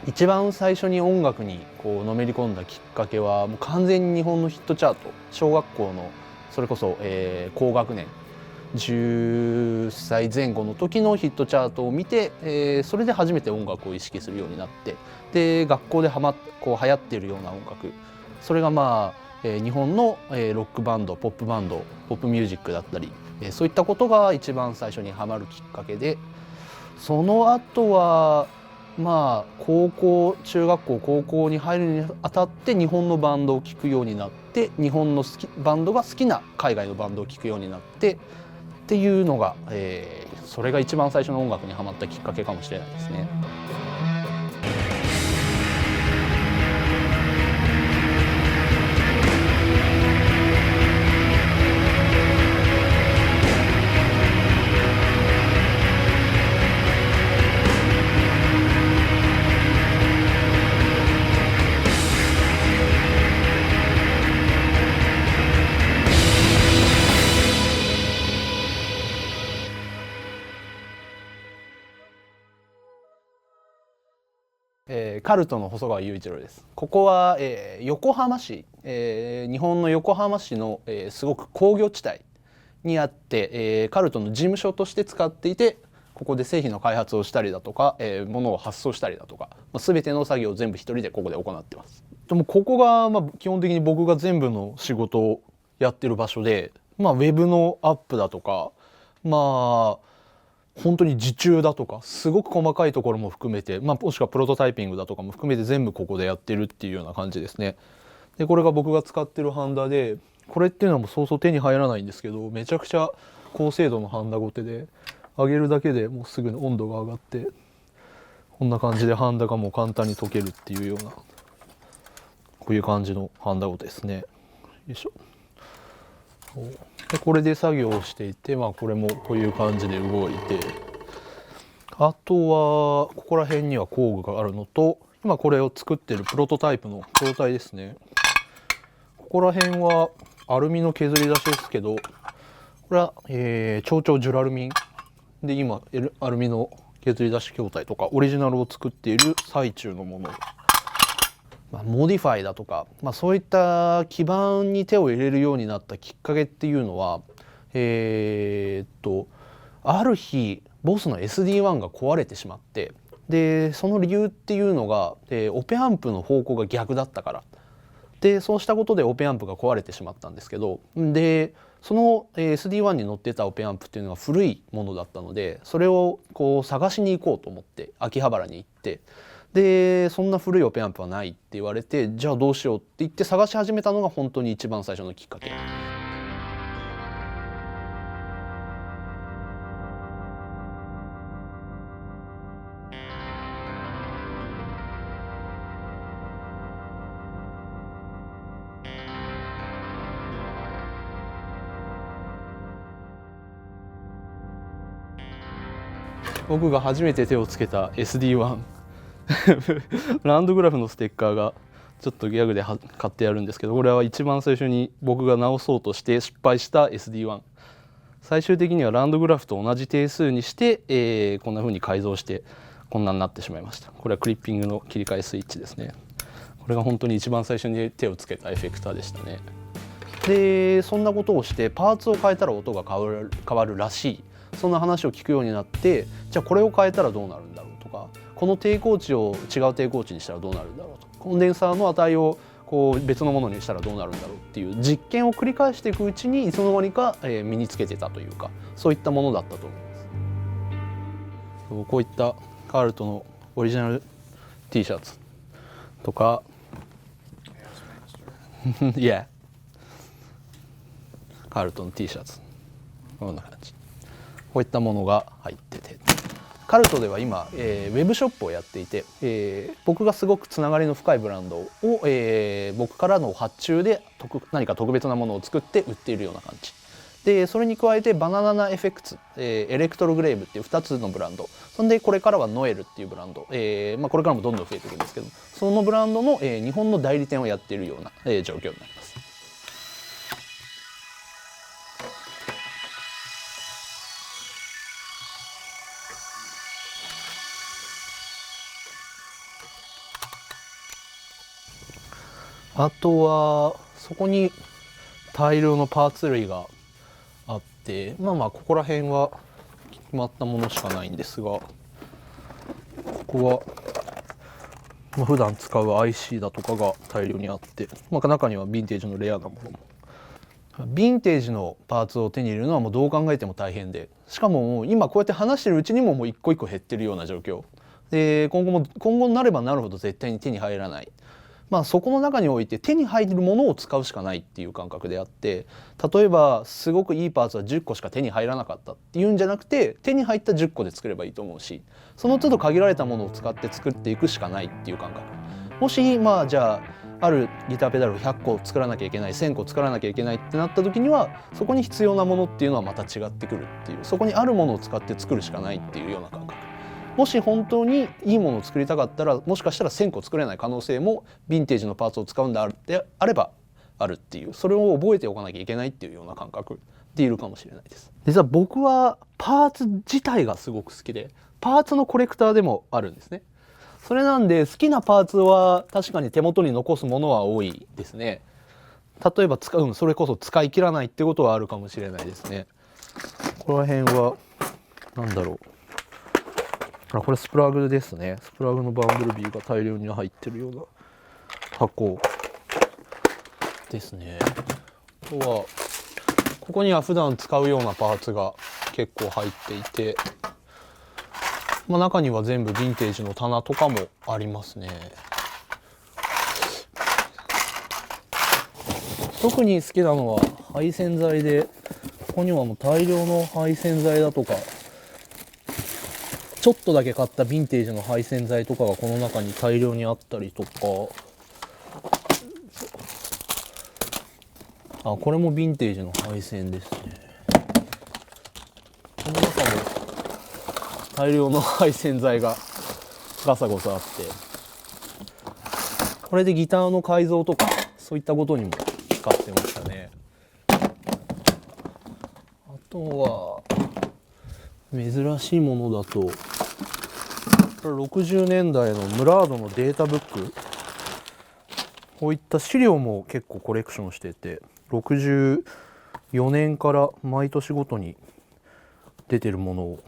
一番最初に音楽にこうのめり込んだきっかけはもう完全に日本のヒットチャート、小学校のそれこそ、高学年10歳前後の時のヒットチャートを見て、それで初めて音楽を意識するようになって、で学校でこう流行っているような音楽、それが日本のロックバンド、ポップバンド、ポップミュージックだったり、そういったことが一番最初にハマるきっかけで、その後は高校、中学校、高校に入るにあたって日本のバンドを聴くようになって、日本のバンドが好きな海外のバンドを聴くようになってっていうのが、それが一番最初の音楽にハマったきっかけかもしれないですね。カルトの細川雄一郎です。ここは、横浜市、日本の横浜市の、すごく工業地帯にあって、カルトの事務所として使っていて、ここで製品の開発をしたりだとか、物を発送したりだとか、全ての作業を全部一人でここで行ってます。でもここが、基本的に僕が全部の仕事をやってる場所で、ウェブのアップだとか、本当に受注だとかすごく細かいところも含めて、もしくはプロトタイピングだとかも含めて全部ここでやってるっていうような感じですね。でこれが僕が使ってるハンダで、これっていうのはもうそうそう手に入らないんですけど、めちゃくちゃ高精度のハンダゴテで、上げるだけでもうすぐに温度が上がって、こんな感じでハンダがもう簡単に溶けるっていうような、こういう感じのハンダゴテですね。よいしょ。でこれで作業をしていて、これもこういう感じで動いて、あとはここら辺には工具があるのと、今これを作ってるプロトタイプの筐体ですね。ここら辺はアルミの削り出しですけど、これは、超々ジュラルミンで、今アルミの削り出し筐体とかオリジナルを作っている最中のもの。モディファイだとか、そういった基盤に手を入れるようになったきっかけっていうのは、ある日ボスの SD1 が壊れてしまって、でその理由っていうのが、オペアンプの方向が逆だったからで、そうしたことでオペアンプが壊れてしまったんですけど、でその SD1 に乗ってたオペアンプっていうのが古いものだったので、それをこう探しに行こうと思って秋葉原に行って、でそんな古いオペアンプはないって言われて、じゃあどうしようって言って探し始めたのが本当に一番最初のきっかけ。僕が初めて手をつけた SD1 ランドグラフのステッカーがちょっとギャグで買ってやるんですけど、これは一番最初に僕が直そうとして失敗した SD1。 最終的にはランドグラフと同じ定数にして、こんな風に改造してこんなになってしまいました。これはクリッピングの切り替えスイッチですね。これが本当に一番最初に手をつけたエフェクターでしたね。でそんなことをしてパーツを変えたら音が変わるらしい、そんな話を聞くようになって、じゃあこれを変えたらどうなるんだろうとか、この抵抗値を違う抵抗値にしたらどうなるんだろうとか、コンデンサーの値をこう別のものにしたらどうなるんだろうっていう実験を繰り返していくうちに、いつの間にか身につけてたというか、そういったものだったと思います。こういったカールトのオリジナル T シャツとかいやカールトの T シャツ、こんな感じ、こういったものが入ってて、カルトでは今、ウェブショップをやっていて、僕がすごくつながりの深いブランドを、僕からの発注で何か特別なものを作って売っているような感じでそれに加えてバナナナエフェクツ、エレクトログレーブっていう2つのブランド、そんでこれからはノエルっていうブランド、これからもどんどん増えていくんですけど、そのブランドの、日本の代理店をやっているような、状況になります。あとはそこに大量のパーツ類があって、ここら辺は決まったものしかないんですが、ここは、普段使う IC だとかが大量にあって、中にはヴィンテージのレアなものも。ヴィンテージのパーツを手に入れるのはもうどう考えても大変で、しかも今こうやって話してるうちにももう一個一個減ってるような状況で、今後になればなるほど絶対に手に入らない。そこの中において手に入るものを使うしかないっていう感覚であって、例えばすごくいいパーツは10個しか手に入らなかったっていうんじゃなくて、手に入った10個で作ればいいと思うし、その都度限られたものを使って作っていくしかないっていう感覚。もしじゃああるギターペダルを100個作らなきゃいけない、1000個作らなきゃいけないってなった時には、そこに必要なものっていうのはまた違ってくるっていう、そこにあるものを使って作るしかないっていうような感覚。もし本当にいいものを作りたかったら、もしかしたら1000個作れない可能性もヴィンテージのパーツを使うんであればあるっていう、それを覚えておかなきゃいけないっていうような感覚でいるかもしれないです。実は僕はパーツ自体がすごく好きで、パーツのコレクターでもあるんですね。それなんで好きなパーツは確かに手元に残すものは多いですね。例えばそれこそ使い切らないってことはあるかもしれないですね。ここら辺は何だろう、これスプラグですね。スプラグのバンブルビーが大量に入ってるような箱ですね。あとはここには普段使うようなパーツが結構入っていて、中には全部ヴィンテージの棚とかもありますね。特に好きなのは配線材で、ここにはもう大量の配線材だとか、ちょっとだけ買ったヴィンテージの配線材とかがこの中に大量にあったりとか、これもヴィンテージの配線ですね。この中も大量の配線材がガサゴサあって、これでギターの改造とかそういったことにも使ってましたね。あとは珍しいものだと、60年代のムラードのデータブック、こういった資料も結構コレクションしてて、64年から毎年ごとに出てるものを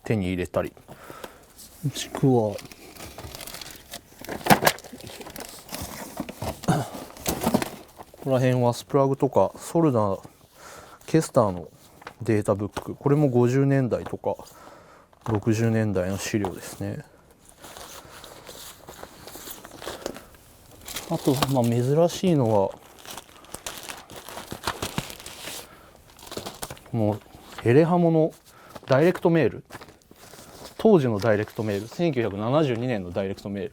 手に入れたり、もしくはここら辺はスプラグとかソルダー、ケスターのデータブック、これも50年代とか60年代の資料ですね。あと珍しいのはこのエレハモのダイレクトメール、当時のダイレクトメール、1972年のダイレクトメール、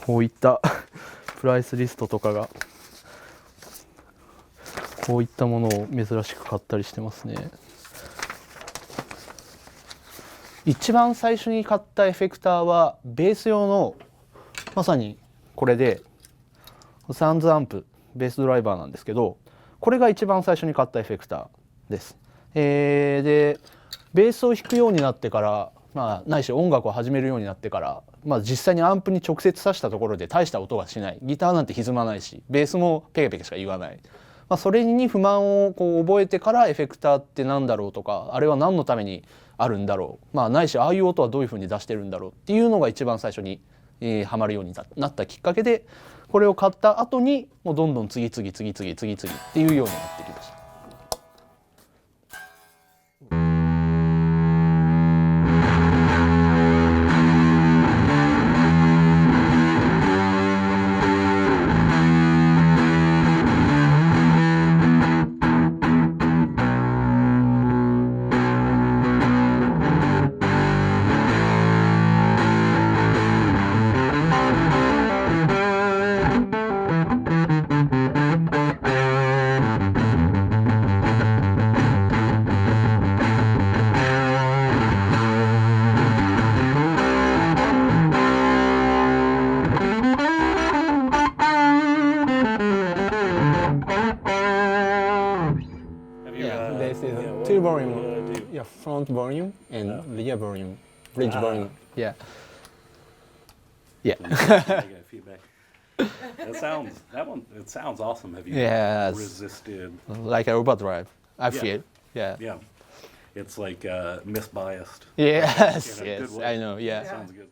こういったプライスリストとかが、こういったものを珍しく買ったりしてますね。一番最初に買ったエフェクターはベース用の、まさにこれでサンズアンプベースドライバーなんですけど、これが一番最初に買ったエフェクターです。でベースを弾くようになってから、ないし音楽を始めるようになってから、実際にアンプに直接挿したところで大した音がしない、ギターなんて歪まないし、ベースもペケペケしか言わない、それに不満を覚えてから、エフェクターって何だろうとか、あれは何のためにあるんだろう、ないしああいう音はどういうふうに出してるんだろうっていうのが一番最初に、ハマるようになったきっかけで、これを買った後にもうどんどん次々っていうようになってきました。front volume and rear volume, bridge volume. Yeah. Yeah. Negative feedback. It sounds awesome. Have you Yes. resisted? Like a robot drive, I Yeah. feel. Yeah. Yeah. It's like misbiased. Yes, In a yes, good way. I know. Yeah. Sounds good.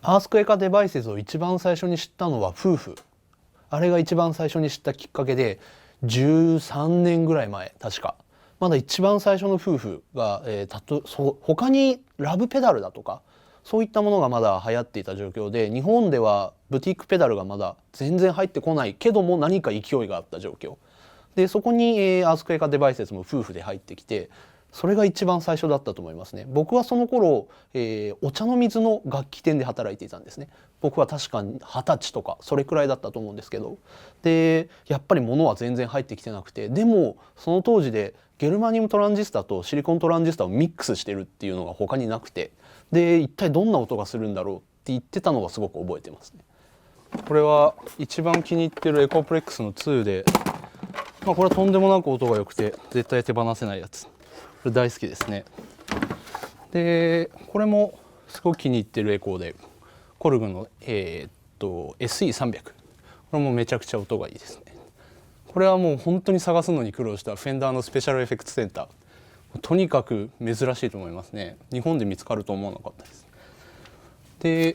アースクエカデバイセスを一番最初に知ったのは夫婦。あれが一番最初に知ったきっかけで13年ぐらい前確か。まだ一番最初の夫婦が、他にラブペダルだとかそういったものがまだ流行っていた状況で、日本ではブティックペダルがまだ全然入ってこないけども何か勢いがあった状況で、そこに、アースクエカデバイセスも夫婦で入ってきて、それが一番最初だったと思いますね。僕はその頃、お茶の水の楽器店で働いていたんですね。僕は確かに20歳とかそれくらいだったと思うんですけど、でやっぱり物は全然入ってきてなくて、でもその当時でゲルマニウムトランジスタとシリコントランジスタをミックスしてるっていうのが他になくて、で一体どんな音がするんだろうって言ってたのがすごく覚えてますね。これは一番気に入ってるエコプレックスの2で、これはとんでもなく音が良くて絶対手放せないやつ。これ大好きですね。でこれもすごく気に入ってるエコーで、コルグの、SE300、これもめちゃくちゃ音がいいですね。これはもう本当に探すのに苦労したフェンダーのスペシャルエフェクトセンター、とにかく珍しいと思いますね。日本で見つかると思わなかったです。で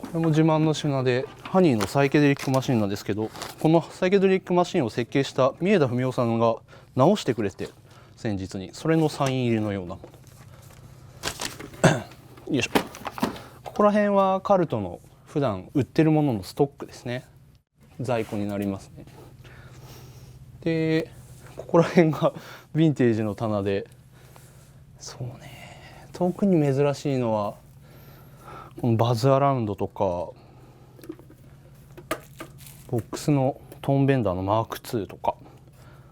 これも自慢の品でハニーのサイケデリックマシンなんですけど、このサイケデリックマシンを設計した三枝文夫さんが直してくれて、先日にそれのサイン入りのようなものよいしょ。ここら辺はカルトの普段売ってるもののストックですね。在庫になりますね。でここら辺がヴィンテージの棚で、そうね、特に珍しいのはこのバズアラウンドとかボックスのトーンベンダーのマーク2とか、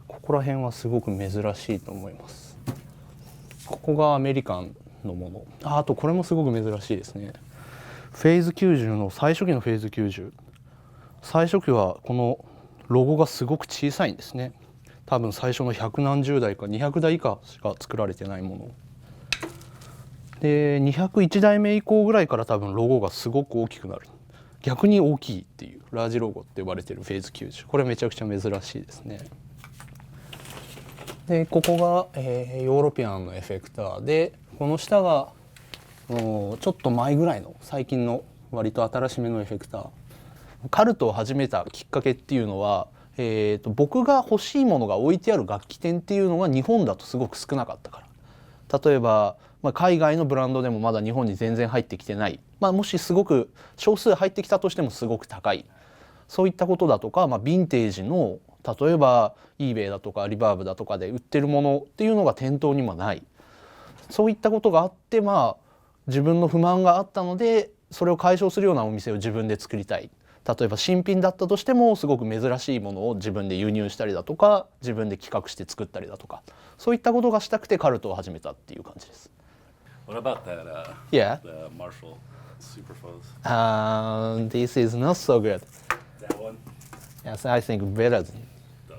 ここら辺はすごく珍しいと思います。ここがアメリカンのもの。あとこれもすごく珍しいですね。フェーズ90の最初期のフェーズ90、最初期はこのロゴがすごく小さいんですね。多分最初の100何十台か200台以下しか作られてないもので、201代目以降ぐらいから多分ロゴがすごく大きくなる、逆に大きいっていうラージロゴって呼ばれてるフェーズ90、これめちゃくちゃ珍しいですね。でここが、ヨーロピアンのエフェクターで、この下がちょっと前ぐらいの最近の割と新しめのエフェクター。カルトを始めたきっかけっていうのは、僕が欲しいものが置いてある楽器店っていうのが日本だとすごく少なかったから。例えば、海外のブランドでもまだ日本に全然入ってきてない、もしすごく少数入ってきたとしてもすごく高い、そういったことだとか、ヴィンテージの例えば eBay だとかリバーブだとかで売ってるものっていうのが店頭にもない、そういったことがあって、自分の不満があったのでそれを解消するようなお店を自分で作りたい。例えば新品だったとしてもすごく珍しいものを自分で輸入したりだとか、自分で企画して作ったりだとか、そういったことがしたくてカルトを始めたっていう感じです。What about that? Yeah. The Marshall Superfuzz. This is not so good. That one. Yes, I think better than. The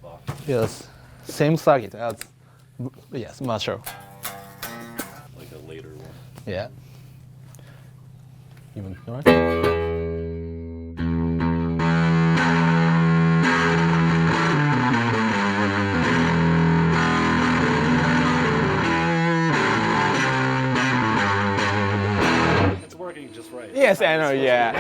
box. Yes, same circuit as yes, Marshall. Like a later one. Yeah. Even right? It's working just right. Yes, I know. Yeah.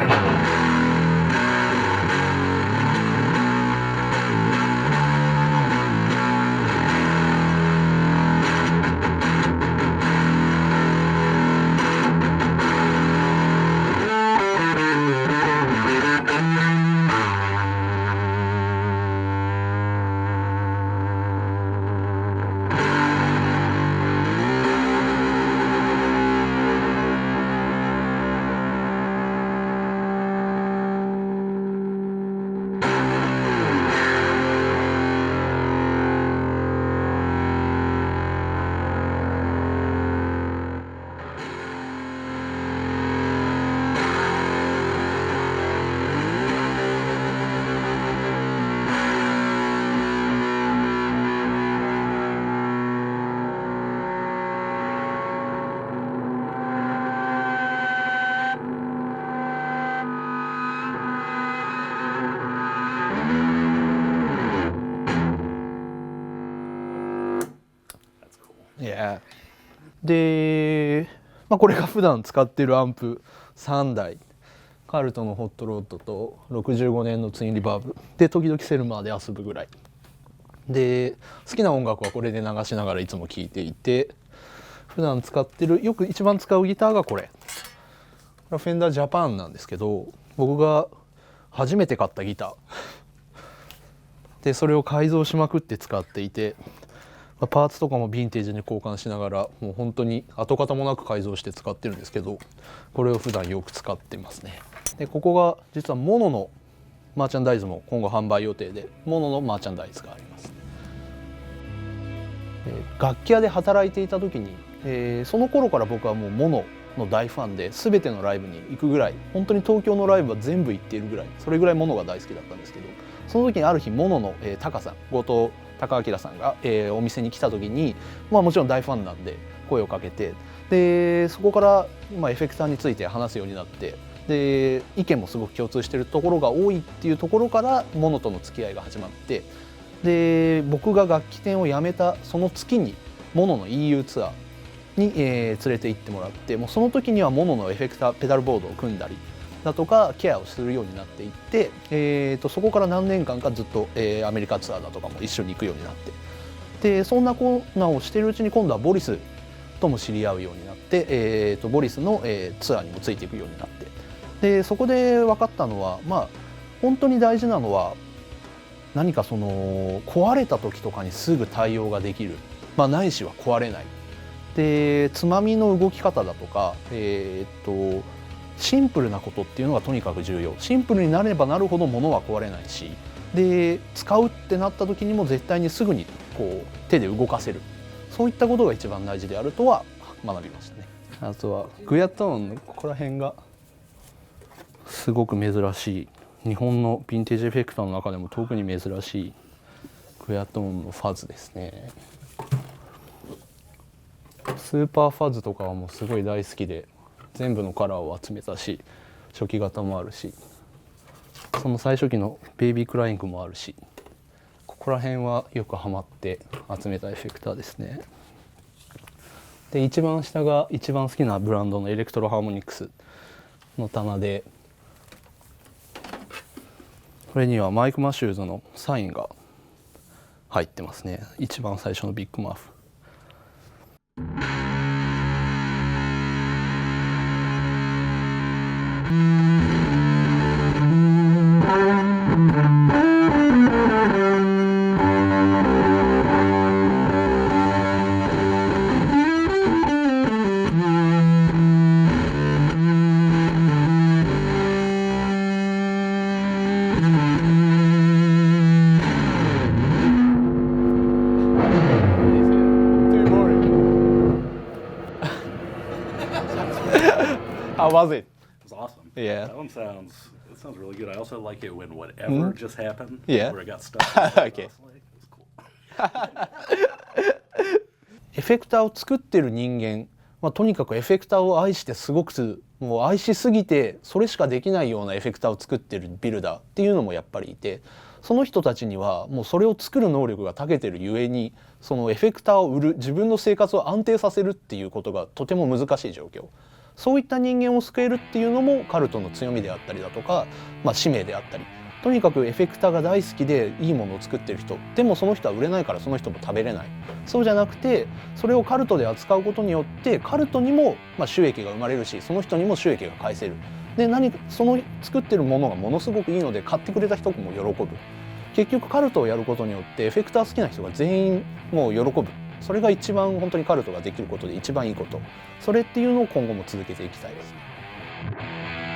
で、これが普段使ってるアンプ3台、カルトのホットロッドと65年のツインリバーブで、時々セルマーで遊ぶぐらいで、好きな音楽はこれで流しながらいつも聴いていて、普段使ってるよく一番使うギターがこれフェンダージャパンなんですけど、僕が初めて買ったギターで、それを改造しまくって使っていて、パーツとかもヴィンテージに交換しながら、もう本当に跡形もなく改造して使ってるんですけど、これを普段よく使ってますね。でここが実はモノのマーチャンダイズも今後販売予定で、モノのマーチャンダイズがあります。楽器屋で働いていた時に、その頃から僕はもうモノの大ファンで、全てのライブに行くぐらい、本当に東京のライブは全部行っているぐらい、それぐらいモノが大好きだったんですけど、その時にある日モノの、タカさん、後藤隆明さんが、お店に来た時に、もちろん大ファンなんで声をかけて、でそこから、エフェクターについて話すようになって、で意見もすごく共通しているところが多いっていうところからモノとの付き合いが始まって、で僕が楽器店を辞めたその月にモノの EU ツアーに、連れて行ってもらって、もうその時にはモノのエフェクターペダルボードを組んだりだとかケアをするようになっていって、そこから何年間かずっと、アメリカツアーだとかも一緒に行くようになって、でそんなこんなをしているうちに今度はボリスとも知り合うようになって、ボリスの、ツアーにもついていくようになって、でそこで分かったのは、本当に大事なのは何かその壊れた時とかにすぐ対応ができる、ないしは壊れないで、つまみの動き方だとか、シンプルなことっていうのがとにかく重要。シンプルになればなるほど物は壊れないし、で使うってなった時にも絶対にすぐにこう手で動かせる、そういったことが一番大事であるとは学びましたね。あとはグヤトーンのここら辺がすごく珍しい、日本のヴィンテージエフェクターの中でも特に珍しいグヤトーンのファズですね。スーパーファズとかはもうすごい大好きで、全部のカラーを集めたし、初期型もあるし、その最初期のベイビークライングもあるし、ここら辺はよくハマって集めたエフェクターですね。で一番下が一番好きなブランドのエレクトロハーモニクスの棚で、これにはマイク・マシューズのサインが入ってますね。一番最初のビッグマフ。How was it? It was awesome. Yeah. That one sounds really good. I also like it when whatever just happened, Yeah. where it got stuck. Okay. It was cool. エフェクターを作ってる人間、とにかくエフェクターを愛してすごくもう愛しすぎてそれしかできないようなエフェクターを作ってるビルダーっていうのもやっぱりいて、その人たちにはもうそれを作る能力が長けてるゆえに、そのエフェクターを売る、自分の生活を安定させるっていうことがとても難しい状況。そういった人間を救えるっていうのもカルトの強みであったりだとか、使命であったり、とにかくエフェクターが大好きでいいものを作ってる人でも、その人は売れないからその人も食べれない。そうじゃなくて、それをカルトで扱うことによってカルトにも収益が生まれるし、その人にも収益が返せる。でその作ってるものがものすごくいいので買ってくれた人も喜ぶ。結局カルトをやることによってエフェクター好きな人が全員もう喜ぶ。それが一番本当にカルトができることで一番いいこと。それっていうのを今後も続けていきたいですね。